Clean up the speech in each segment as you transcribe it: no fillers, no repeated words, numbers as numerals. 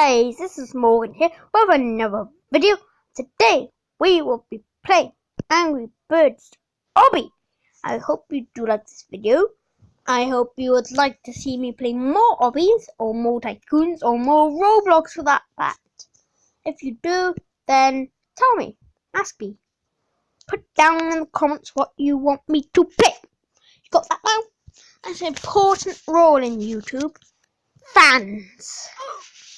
guys, this is Morgan here with another video. Today we will be playing Angry Birds Obby. I hope you do like this video. I hope you would like to see me play more Obbies or more Tycoons or more Robloks for that fact. If you do, then tell me, ask me. Put down in the comments what you want me to play. You got that now? That's an important role in YouTube. Fans.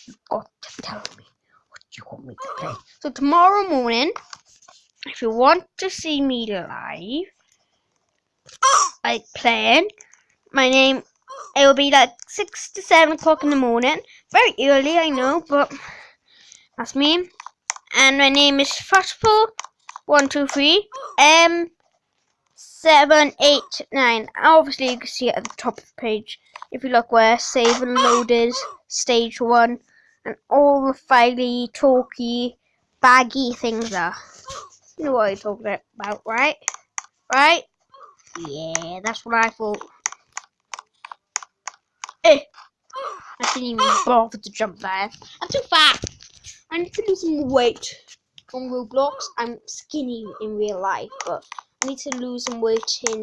You've got to tell me what you want me to play. So tomorrow morning, if you want to see me live, like playing, it will be like 6 to 7 o'clock in the morning. Very early, I know, but that's me. And my name is Fastball123 M789. Obviously, you can see it at the top of the page. If you look where save and load is, stage 1, and all the filey, talky, baggy things are. You know what I'm talking about, right? Right? Yeah, that's what I thought. I didn't even bother to jump there. I'm too fat. I need to lose some weight on Robloks. I'm skinny in real life, but I need to lose some weight in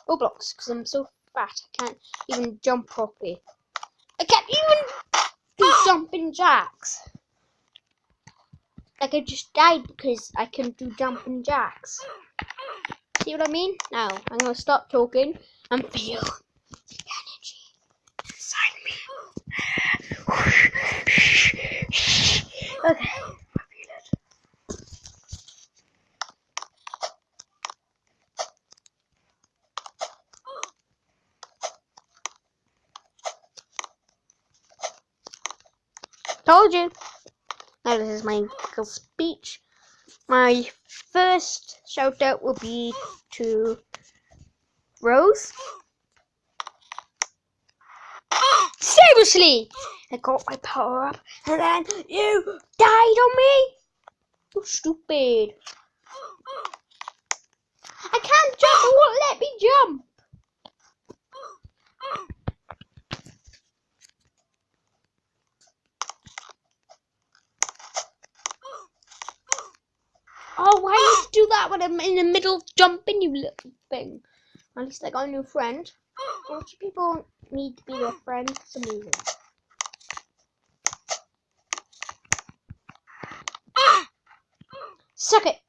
Robloks because I'm so fat. I can't even jump properly. I can't even do jumping jacks. Like I just died because I couldn't do jumping jacks. See what I mean? Now I'm gonna stop talking and feel the energy inside me. Okay, I feel it. Told you. Now this is my little speech. My first shout out will be to Rose. Seriously! I got my power up and then you died on me? You're stupid. I can't jump, it won't let me jump. Oh, why did you do that when I'm in the middle of jumping, you little thing? At least I got a new friend. Lots of people need to be their friend for some reason. Suck it!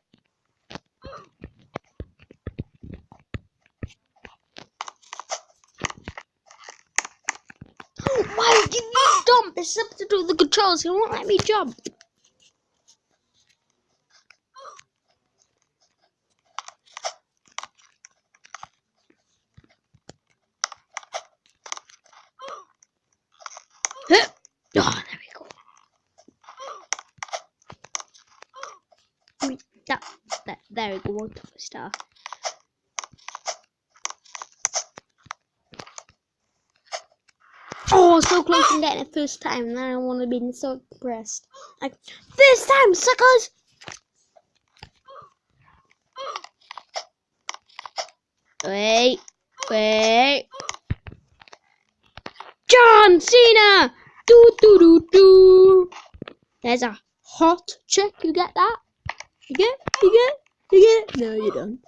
Why did you jump? It's something to do with the controls. You won't let me jump. Oh, there we go. There we go. One star. Oh, so close to getting it first time. And then I want to be so impressed. Like, first time, suckers! Wait. John Cena! Do. There's a hot chick. You get that? You get? No, you don't.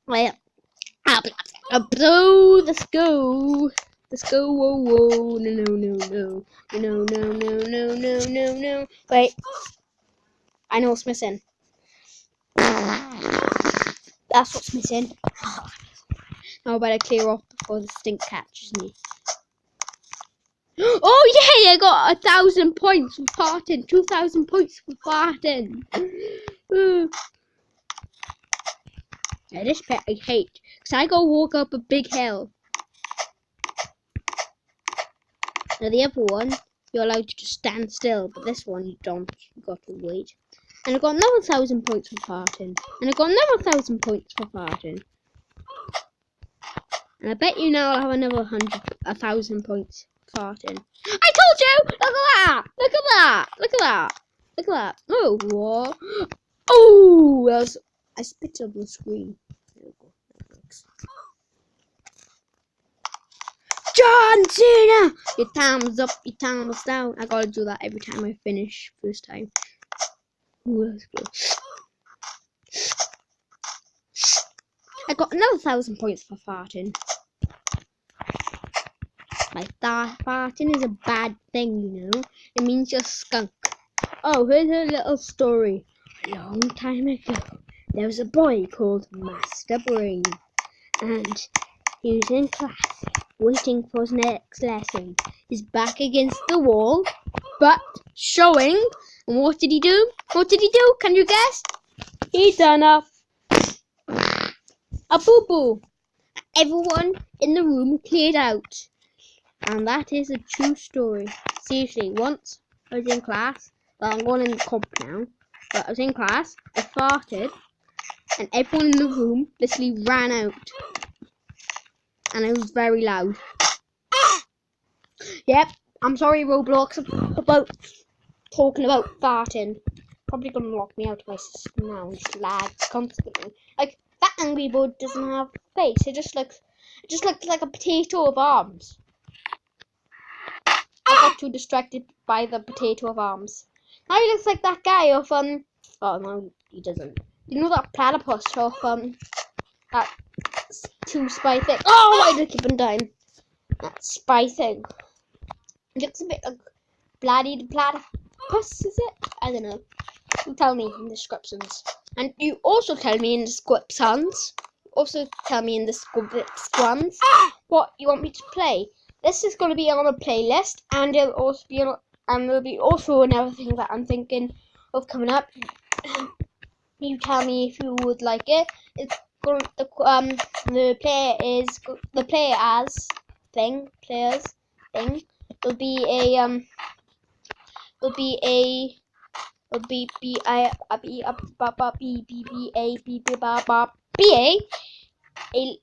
Wait. Let's go. Whoa. No. Wait. I know what's missing. That's what's missing. Now I better clear off before the stink catches me. Oh yeah, I got 1,000 points for farting. 2,000 points for farting. Yeah, this bit I hate. Because I gotta walk up a big hill. Now the other one, you're allowed to just stand still. But this one, you don't. You got to wait. And I got another 1,000 points for farting. And I got another 1,000 points for farting. And I bet you now I'll have another 1,000 points for farting. I told you! Look at that! Oh, what? Oh! I spit on the screen. There we go. That works. John Cena! Your thumbs up, your thumbs down. I gotta do that every time I finish first time. Ooh, that's good. I got another 1,000 points for farting. Like that, farting is a bad thing, you know. It means you're skunk. Oh, here's a little story. A long time ago, there was a boy called Master Brain, and he was in class waiting for his next lesson. His back against the wall, but showing. And what did he do? What did he do? Can you guess? He done a boo-boo. Everyone in the room cleared out. And that is a true story. Seriously, once I was in class, well, I'm going in the comp now, but I was in class, I farted, and everyone in the room literally ran out. And it was very loud. Yep, I'm sorry Robloks about talking about farting. Probably gonna lock me out of my system now and just lags constantly. Like, that angry bird doesn't have a face, it just looks like a potato of arms. I got too distracted by the potato of arms. Now he looks like that guy of oh no, he doesn't. You know that platypus of that two spy thing. Oh, why did I keep on dying? That spy thing. It looks a bit like Bloody the platypus, is it? I don't know. You tell me in the descriptions. And you also tell me in the descriptions. Also tell me in the descriptions what you want me to play. This is going to be on a playlist, and it'll also be on, and there'll be also another thing that I'm thinking of coming up. You tell me if you would like it. It's going the players thing. There'll be a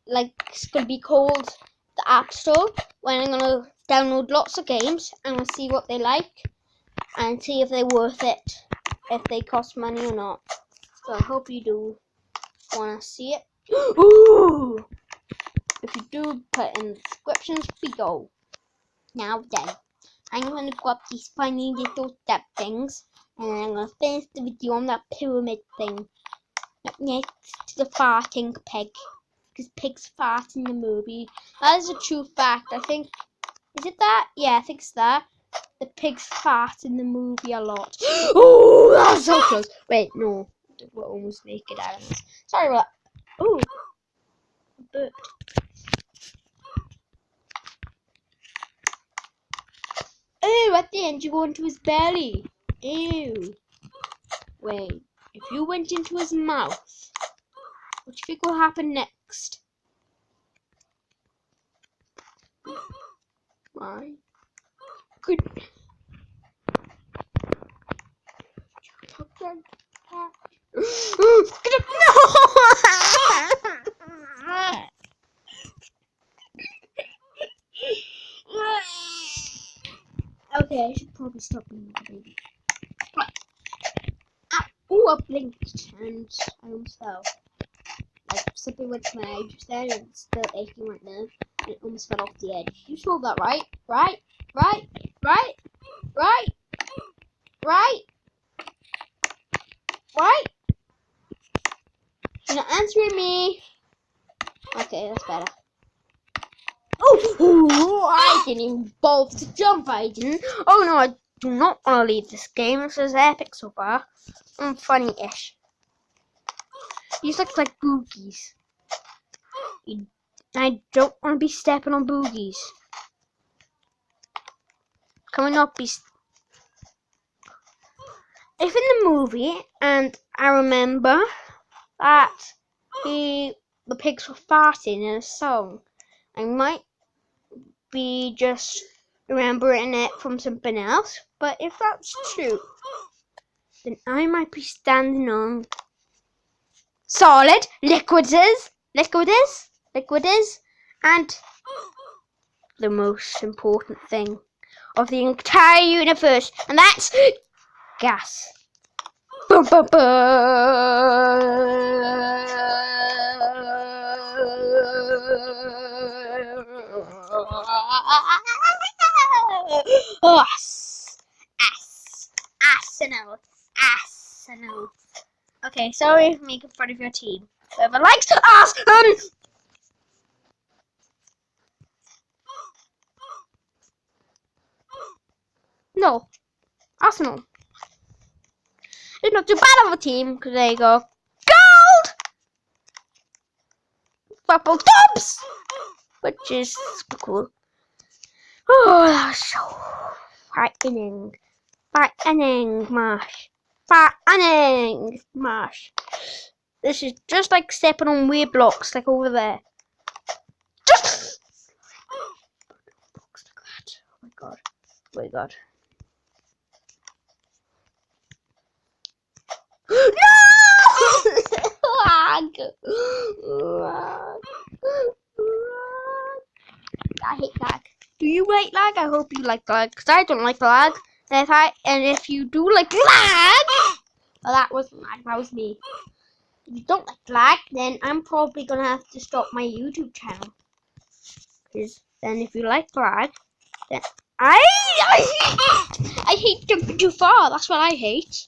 like it's gonna be called the App Store, when I'm gonna download lots of games and we'll see what they like and see if they're worth it, if they cost money or not. So I hope you do wanna see it. Ooh! If you do, put in the descriptions below. Now then, I'm gonna grab these funny little step things and then I'm gonna finish the video on that pyramid thing next to the farting pig. Because pigs fart in the movie. That is a true fact. I think, is it that? Yeah, I think it's that. The pigs fart in the movie a lot. Oh, that was so close. Wait, no. We're almost naked animals. Sorry about that. Oh, a bird. Oh, at the end you go into his belly. Ew. Wait, if you went into his mouth, what do you think will happen next? Why? Good. Okay, I should probably stop being a baby. Oh, I blinked and I almost fell. Like, something went to my eye just then and it's still aching right now. And it almost fell off the edge. You saw that, right? Right? Right? Right? Right? Right? Right? You're not answering me. Okay, that's better. Oh, I didn't even bother to jump, I didn't. Oh no, I do not want to leave this game. This is epic so far. I'm funny-ish. These look like boogies. I don't want to be stepping on boogies. Can we not be... If in the movie, and I remember that the pigs were farting in a song, I might be just remembering it from something else, but if that's true, then I might be standing on solid liquids, and the most important thing of the entire universe, and that's gas. Boom, boom, boom. Oh, Arsenal. Arsenal. Okay, sorry for making fun of your team. Whoever likes Arsenal. No, Arsenal. It's not too bad of a team because there you go. Gold! Purple tops! Which is super cool. Oh, that's so frightening. Frightening, Marsh. Frightening, Marsh. This is just like stepping on weird blocks, like over there. Just. Oh my god. Oh my god. No! Lag. I hate lag. Do you like lag? I hope you like lag, because I don't like lag. And if you do like lag, well, that wasn't lag, that was me. If you don't like lag, then I'm probably gonna have to stop my YouTube channel. Because then, if you like lag, then I hate jumping too far. That's what I hate.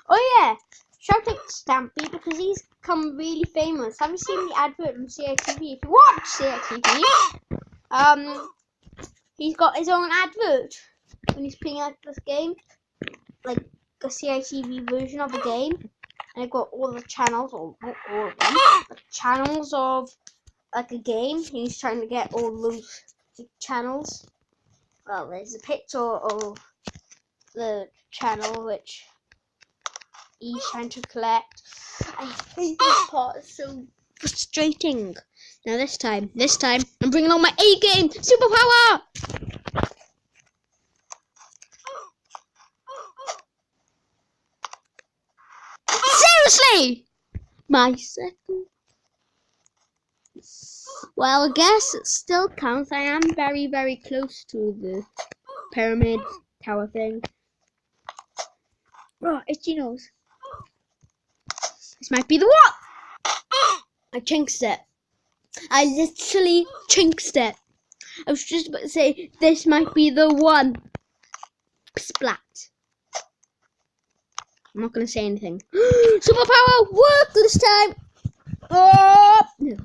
Oh yeah, shout out to Stampy because he's become really famous. Have you seen the advert on CITV? If you watch CITV, he's got his own advert when he's playing like this game, like a CITV version of a game, and I've got all the channels, or not all of them, but channels of like a game. He's trying to get all those channels. Well, there's a picture of the channel which he's trying to collect. I hate this part, it's so frustrating. Now this time, I'm bringing on my A game, superpower! Seriously! My second. Well, I guess it still counts. I am very, very close to the pyramid tower thing. Oh, itchy nose. This might be the one! I jinxed it. I literally jinxed it. I was just about to say, this might be the one. Splat. I'm not going to say anything. Superpower work this time! Oh! No.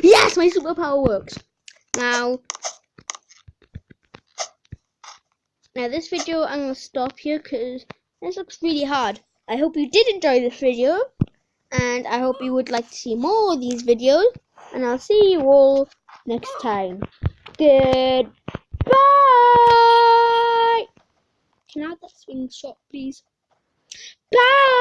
Yes, my superpower works. Now this video I'm going to stop here because this looks really hard. I hope you did enjoy this video, and I hope you would like to see more of these videos, and I'll see you all next time. Goodbye! Can I have that swing shot, please? Bye!